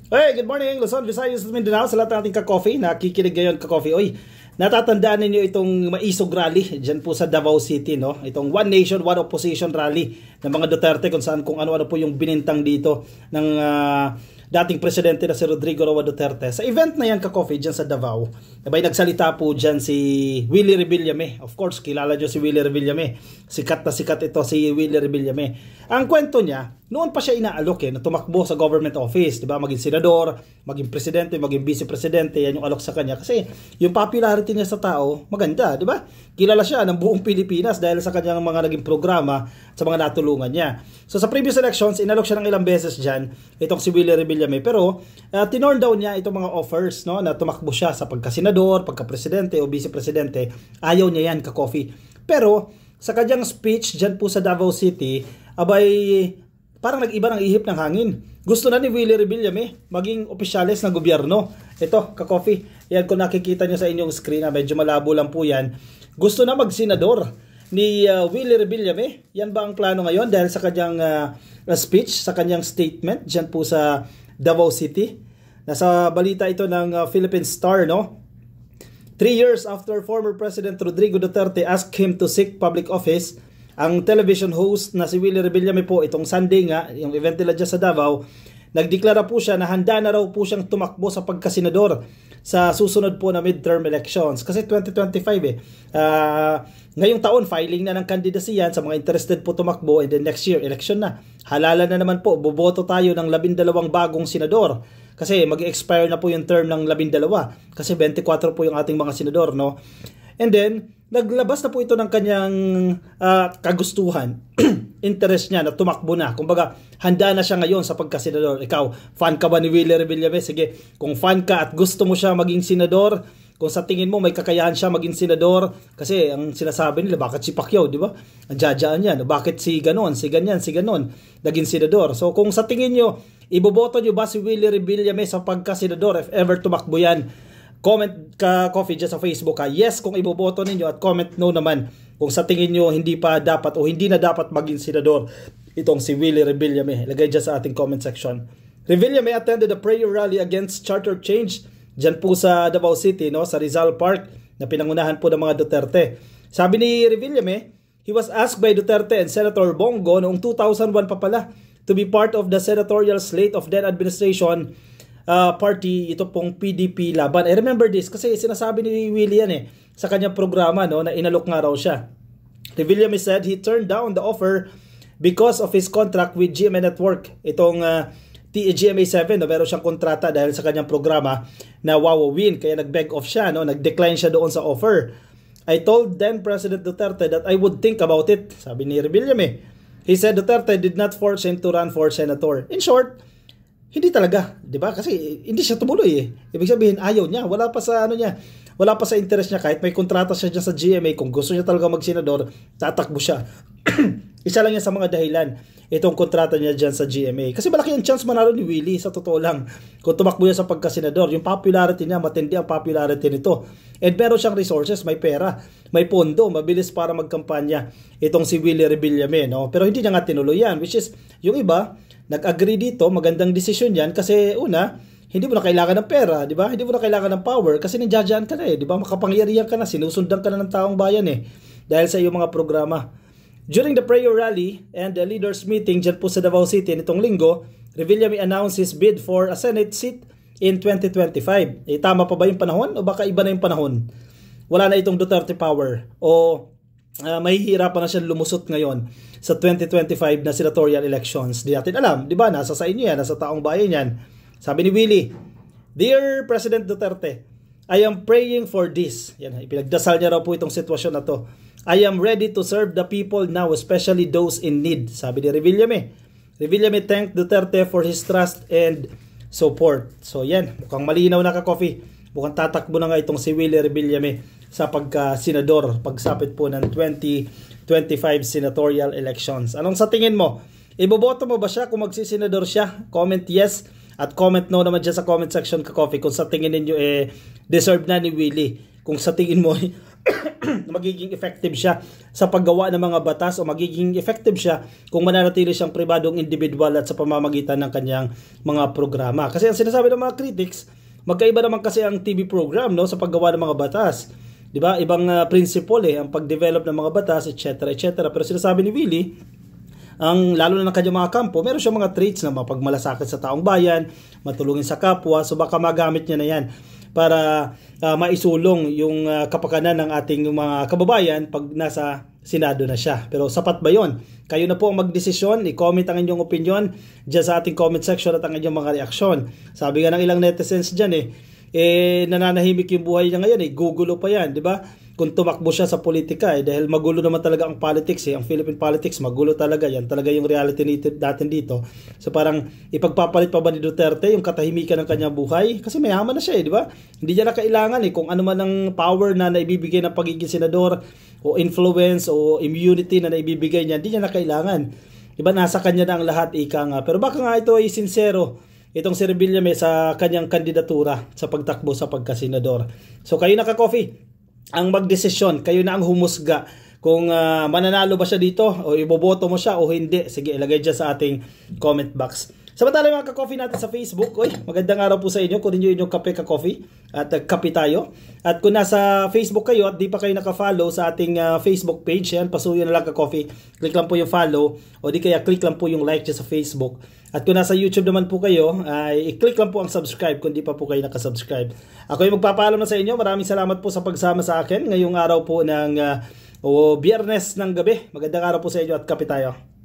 Hey, good morning, Luzon, Visayas, Mindanao, sa lahat ng ating ka-coffee, nakikinig ngayon ka-coffee. Oy, natatandaan ninyo itong maisog rally dyan po sa Davao City, no? Itong One Nation, One Opposition rally ng mga Duterte kung ano-ano po yung binintang dito ng dating presidente na si Rodrigo Roa Duterte. Sa event na yan ka-coffee dyan sa Davao, sabay nagsalita po dyan si Willie Revillame. Of course, kilala nyo si Willie Revillame. Sikat na sikat ito si Willie Revillame. Ang kwento niya, noon pa siya inaalok na tumakbo sa government office, 'di ba? Maging senador, maging presidente, maging vice presidente, yan yung alok sa kanya kasi yung popularity niya sa tao maganda, 'di ba? Kilala siya ng buong Pilipinas dahil sa kanyang mga naging programa sa mga natulungan niya. So sa previous elections, inalok siya ng ilang beses diyan itong si Willie Revillame, pero tinorn down niya itong mga offers, no, na tumakbo siya sa pagka-senador, pagka-presidente o vice presidente. Ayaw niya yan ka-coffee. Pero sa kanyang speech diyan po sa Davao City, abay parang nag-iba ng ihip ng hangin. Gusto na ni Willie Revillame maging opisyales ng gobyerno. Ito, ka-coffee. Yan, kung nakikita nyo sa inyong screen, medyo malabo lang po yan. Gusto na mag-senador ni Willie Revillame. Yan ba ang plano ngayon dahil sa kanyang speech, sa kanyang statement dyan po sa Davao City? Nasa balita ito ng Philippine Star, no? 3 years after former President Rodrigo Duterte asked him to seek public office, ang television host na si Willie Revillame po, itong Sunday nga, yung event nila dyan sa Davao, nagdeklara po siya na handa na raw po siyang tumakbo sa pagkasenador sa susunod po na midterm elections. Kasi 2025 ngayong taon, filing na ng candidacy yan sa mga interested po tumakbo, and then next year, election na. Halala na naman po, boboto tayo ng 12 bagong senador. Kasi mag-expire na po yung term ng 12. Kasi 24 po yung ating mga senador, no? And then, naglabas na po ito ng kanyang kagustuhan, interest niya na tumakbo na. Kumbaga, handa na siya ngayon sa pagkasenador. Ikaw, fan ka ba ni Willie Revillame? Sige, kung fan ka at gusto mo siya maging senador, kung sa tingin mo may kakayahan siya maging senador, kasi ang sinasabi nila, bakit si Pacquiao, di ba? Ang jajaan yan. Bakit si ganon, si ganyan, si ganon, naging senador. So kung sa tingin nyo, iboboto nyo ba si Willie Revillame sa pagkasenador if ever tumakbo yan? Comment ka-coffee dyan sa Facebook ha. Yes kung iboboto ninyo, at comment no naman kung sa tingin nyo hindi pa dapat o hindi na dapat maging senador itong si Willie Revillame. Lagay dyan sa ating comment section. Revillame attended a prayer rally against charter change dyan po sa Davao City, no, sa Rizal Park na pinangunahan po ng mga Duterte. Sabi ni Revillame, he was asked by Duterte and Senator Bongo noong 2001 pa pala to be part of the senatorial slate of then administration party, ito pong PDP Laban. I remember this kasi sinasabi ni Willie yan sa kanyang programa, no, na inalok nga raw siya. Revillame said he turned down the offer because of his contract with GMA Network. Itong GMA7, no, meron siyang kontrata dahil sa kanyang programa na wawawin, kaya nag-beg off siya, no, nag-decline siya doon sa offer. I told then President Duterte that I would think about it, sabi ni Revillame. He said Duterte did not force him to run for senator. In short, hindi talaga, 'di ba? Kasi hindi siya tumuloy Ibig sabihin ayaw niya, wala pa sa niya, wala pa sa interest niya kahit may kontrata siya diyan sa GMA. Kung gusto niya talaga mag-senador, tatakbo siya. Isa lang yan sa mga dahilan itong kontrata niya diyan sa GMA. Kasi malaki ang chance manalo ni Willie sa totoo lang. Kung tumakbo niya sa pagka-senador, yung popularity niya, matindi ang popularity nito. And meron siyang resources, may pera, may pondo, mabilis para magkampanya itong si Willie Revillame, no? Pero hindi niya nga tinuloy yan, which is yung iba nag-agree dito, magandang desisyon yan kasi una, hindi mo na kailangan ng pera, di ba? Hindi mo na kailangan ng power kasi nandiyan ka na di ba? Makapangyarihan ka na, sinusundan ka na ng taong bayan dahil sa iyong mga programa. During the prayer rally and the leaders meeting dyan po sa Davao City nitong linggo, Revillame announced his bid for a Senate seat in 2025. Tama pa ba yung panahon o baka iba na yung panahon? Wala na itong Duterte power o mahihirapan na siya lumusot ngayon sa 2025 na senatorial elections. Di natin alam, di ba? Nasa sa inyo yan, nasa taong bayan yan. Sabi ni Willie, Dear President Duterte, I am praying for this. Yan, ipinagdasal niya raw po itong sitwasyon na to. I am ready to serve the people now, especially those in need. Sabi ni Revillame. Revillame thanked Duterte for his trust and support. So yan, mukhang malinaw na ka-coffee. Mukhang tatakbo na nga itong si Willie Revillame sa pagka-senador, pagsapit po ng 2025 senatorial elections. Anong sa tingin mo? Iboboto mo ba siya kung magsisenador siya? Comment yes at comment no naman dyan sa comment section ka-coffee kung sa tingin ninyo deserve na ni Willie. Kung sa tingin mo magiging effective siya sa paggawa ng mga batas o magiging effective siya kung mananatili siyang pribadong individual at sa pamamagitan ng kanyang mga programa. Kasi ang sinasabi ng mga critics, magkaiba naman kasi ang TV program, no, sa paggawa ng mga batas. 'Di ba? Ibang principle ang pag-develop ng mga batas, etc., etc. Pero sinasabi ni Willie, ang lalo na ng kanyang mga kampo, meron siyang mga traits na mapagmalasakit sa taong bayan, matulungin sa kapwa, so baka magamit niya na yan para maisulong yung kapakanan ng ating mga kababayan pag nasa Senado na siya. Pero sapat ba yon? Kayo na po ang magdesisyon, i-comment ang inyong opinion dyan sa ating comment section at ang inyong mga reaksyon. Sabi nga ng ilang netizens dyan nananahimik yung buhay niya ngayon gugulo pa yan, di ba? Kung tumakbo siya sa politika dahil magulo naman talaga ang politics ang Philippine politics magulo talaga yan, talaga yung reality natin dito. So parang ipagpapalit pa ba ni Duterte yung katahimikan ng kanyang buhay? Kasi mayaman na siya di ba? Hindi niya na kailangan kung ano man ang power na naibibigay ng pagiging senador o influence o immunity na naibibigay niya, hindi niya na kailangan. Di ba? Nasa kanya na ang lahat, ika nga. Pero baka nga ito ay sincero itong si Rebillame sa kanyang kandidatura sa pagtakbo sa pagkasenador. So kayo na ka-coffee, ang magdesisyon, kayo na ang humusga kung mananalo ba siya dito o iboboto mo siya o hindi. Sige, ilagay dyan sa ating comment box. Samantala mga ka-coffee natin sa Facebook, magandang araw po sa inyo. Kunin nyo inyong kape ka-coffee at kape tayo. At kung nasa Facebook kayo at di pa kayo naka-follow sa ating Facebook page, yan, pasuyo na lang ka-coffee. Click lang po yung follow o di kaya click lang po yung like dyan sa Facebook. At kung nasa YouTube naman po kayo, i-click lang po ang subscribe kung di pa po kayo nakasubscribe. Ako yung magpapaalam na sa inyo. Maraming salamat po sa pagsama sa akin ngayong araw po ng Biyernes ng gabi. Magandang araw po sa inyo at kape tayo.